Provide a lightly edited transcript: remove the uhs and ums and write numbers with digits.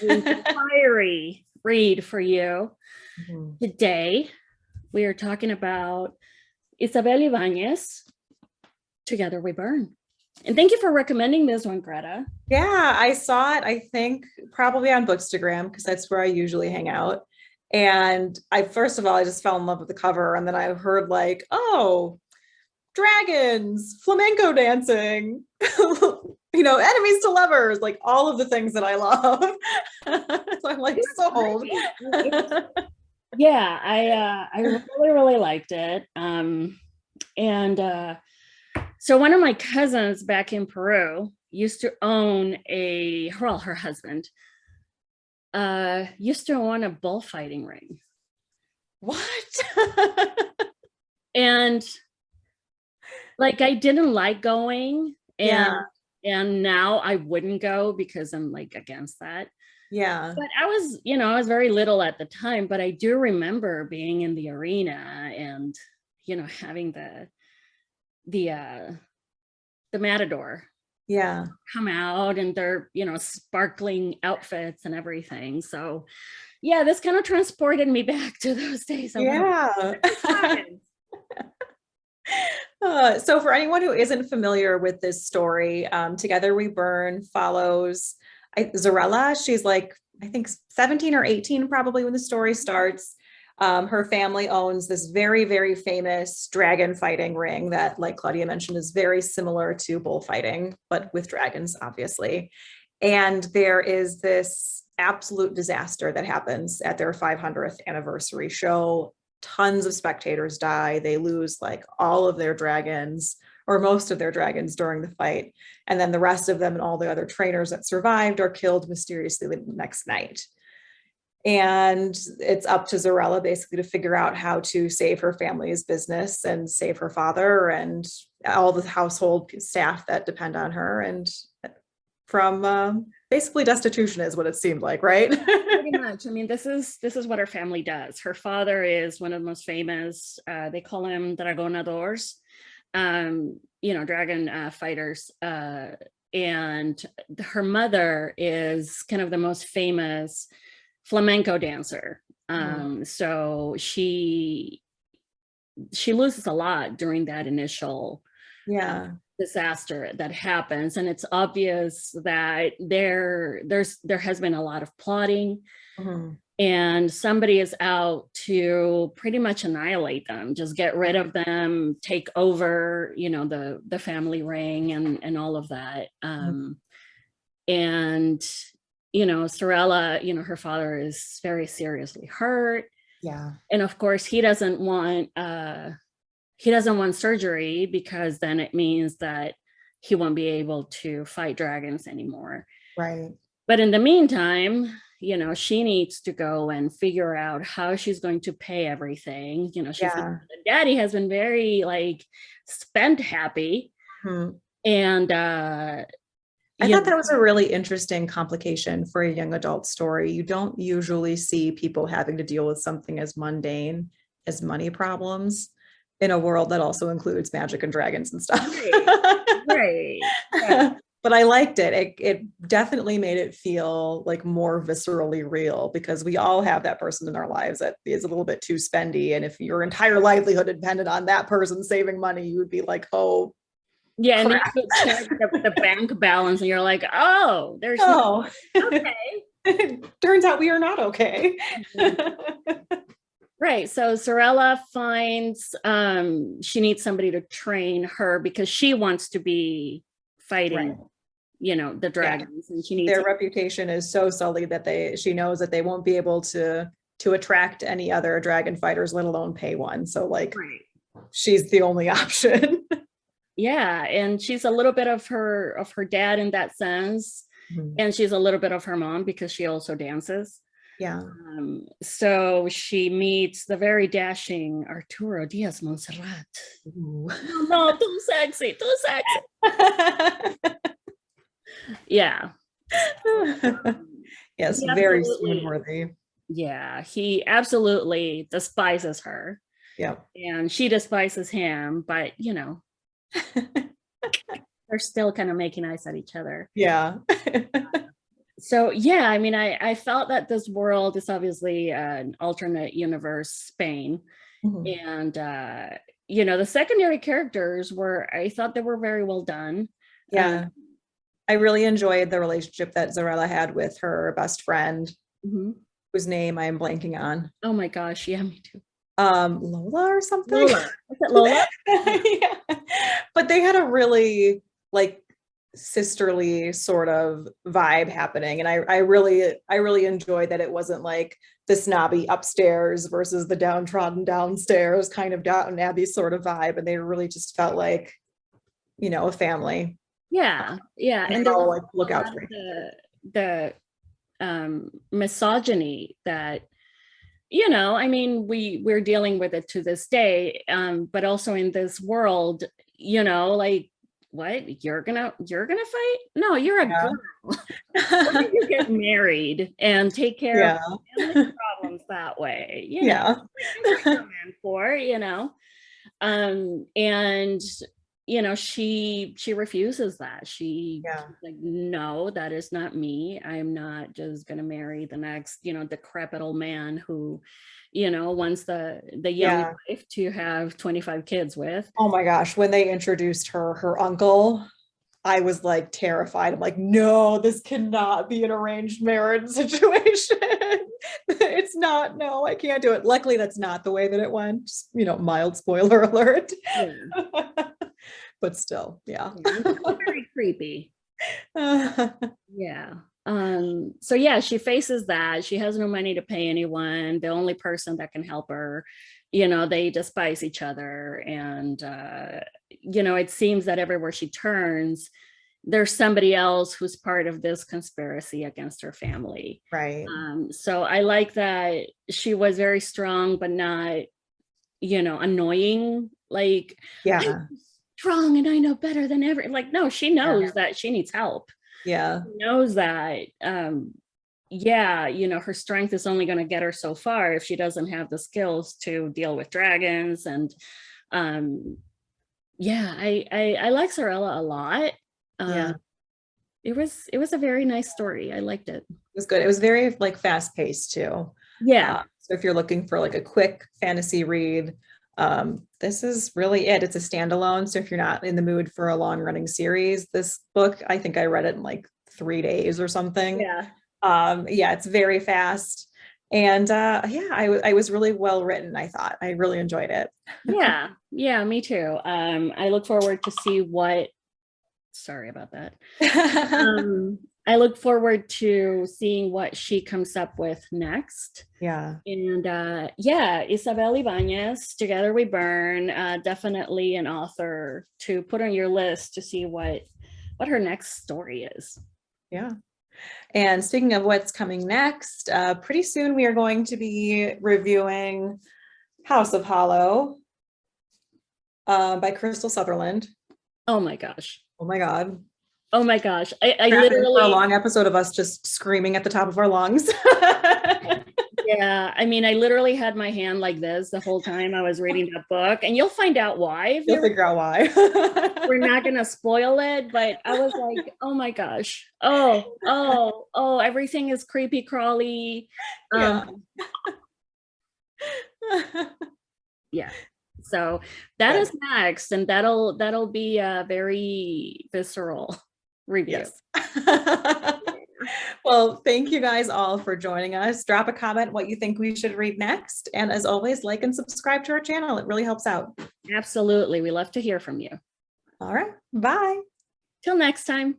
fiery read for you. Mhm. Today, we are talking about Isabel Ibanez, Together We Burn. And thank you for recommending this one, Greta. Yeah, I saw it, I think, probably on Bookstagram, because that's where I usually hang out. And first of all, I just fell in love with the cover. And then I heard, like, oh, dragons, flamenco dancing, enemies to lovers, like all of the things that I love. So I'm like sold. Yeah, I really, really liked it. And so one of my cousins back in Peru used to own her husband used to own a bullfighting ring. What? And like, I didn't like going, Yeah. and now I wouldn't go because I'm like against that. Yeah. But I was very little at the time, but I do remember being in the arena and, having the matador Yeah. come out and their, sparkling outfits and everything. So yeah, this kind of transported me back to those days. Yeah. So for anyone who isn't familiar with this story, Together We Burn follows Zarella. She's like, I think 17 or 18 probably when the story starts. Her family owns this very, very famous dragon fighting ring that, like Claudia mentioned, is very similar to bullfighting, but with dragons, obviously. And there is this absolute disaster that happens at their 500th anniversary show. Tons of spectators die. They lose like all of their dragons or most of their dragons during the fight. And then the rest of them and all the other trainers that survived are killed mysteriously the next night. And it's up to Zarella basically to figure out how to save her family's business and save her father and all the household staff that depend on her, and from basically destitution is what it seemed like, right? Pretty much. I mean, this is what her family does. Her father is one of the most famous, they call him dragonadors, dragon fighters. And her mother is kind of the most famous flamenco dancer. So she loses a lot during that initial disaster that happens, and it's obvious that there has been a lot of plotting, and somebody is out to pretty much annihilate them, just get rid of them, take over, the family ring and all of that. And Sorella, her father is very seriously hurt. Yeah. And of course he doesn't want surgery, because then it means that he won't be able to fight dragons anymore. Right. But in the meantime, she needs to go and figure out how she's going to pay everything. Daddy has been very like spend happy. And I thought that was a really interesting complication for a young adult story. You don't usually see people having to deal with something as mundane as money problems in a world that also includes magic and dragons and stuff. Right. Yeah. But I liked it. It definitely made it feel like more viscerally real, because we all have that person in our lives that is a little bit too spendy. And if your entire livelihood depended on that person saving money, you would be like, oh, yeah, and then you check the bank balance and you're like, oh, there's okay. Turns out we are not okay. Right. So Sorella finds she needs somebody to train her because she wants to be fighting, the dragons, and she needs their reputation is so sullied that she knows that they won't be able to attract any other dragon fighters, let alone pay one. So like she's the only option. Yeah, and she's a little bit of her dad in that sense, and she's a little bit of her mom because she also dances. Yeah. So she meets the very dashing Arturo Diaz Montserrat. No, too sexy. Yeah. Yes, very swoon-worthy. Yeah, he absolutely despises her. Yeah. And she despises him, but they're still kind of making eyes at each other. Yeah. So yeah, I mean, I felt that this world is obviously an alternate universe Spain, Mhm. and the secondary characters were, I thought they were very well done. Uh, Yeah. I really enjoyed the relationship that Zarella had with her best friend, mhm. whose name I am blanking on. Oh my gosh, yeah, me too. Lola or something. Lola, is it Lola? Yeah. Yeah. But they had a really like sisterly sort of vibe happening. And I really enjoyed that it wasn't like the snobby upstairs versus the downtrodden downstairs kind of Downton Abbey sort of vibe. And they really just felt like, a family. Yeah, yeah, And and they there all was like a look out lot for of each the misogyny that, I mean, we're dealing with it to this day, but also in this world, like, what, you're gonna fight? No, you're a girl. Why don't other. you get married and take care of Yeah. family problems that way? Yeah. That's what you're meant for, and she refuses that. Yeah. She's like, no, that is not me. I'm not just gonna marry the next, decrepit old man who, wants the young Yeah. wife to have 25 kids with. Oh my gosh. When they introduced her uncle, I was like terrified. I'm like, no, this cannot be an arranged marriage situation. It's not, no, I can't do it. Luckily, that's not the way that it went. Just, mild spoiler alert. Yeah, But still, yeah. yeah, and she's very creepy. Yeah. So yeah, she faces that. She has no money to pay anyone. The only person that can help her, they despise each other. And it seems that everywhere she turns, there's somebody else who's part of this conspiracy against her family. Right. So I like that she was very strong, but not, annoying. Like, I'm Yeah. strong and I know better than ever. Like, no, she knows that she needs help. Yeah. Knows that yeah, her strength is only going to get her so far if she doesn't have the skills to deal with dragons. And um yeah, I like Sorella a lot. Yeah. uh it was a very nice story. I liked it. It was good. It was very like fast paced too. Yeah, So if you're looking for like a quick fantasy read, this is really it. It's a standalone. So if you're not in the mood for a long running series, this book, I think I read it in like 3 days or something. yeah, Yeah, it's very fast. And yeah, I was really well written, I thought. I really enjoyed it. yeah, yeah, me too. I look forward to see what, sorry about that. I look forward to seeing what she comes up with next. Yeah. And yeah, Isabel Ibanez, Together We Burn, definitely an author to put on your list to see what her next story is. Yeah. And speaking of what's coming next, pretty soon we are going to be reviewing House of Hollow by Crystal Sutherland. Oh my gosh. Oh my God. Oh my gosh. I For a literally, long episode of us just screaming at the top of our lungs. yeah, I mean, I literally had my hand like this the whole time I was reading that book, and you'll find out why. If You'll figure out why. we're not gonna spoil it, but I was like, oh my gosh. Oh, everything is creepy crawly. Yeah. Yeah. So that Good. is next, and that'll be a very visceral review. Yes. Well, thank you guys all for joining us. Drop a comment what you think we should read next. And as always, like and subscribe to our channel. It really helps out. Absolutely. We love to hear from you. All right. Bye. Till next time.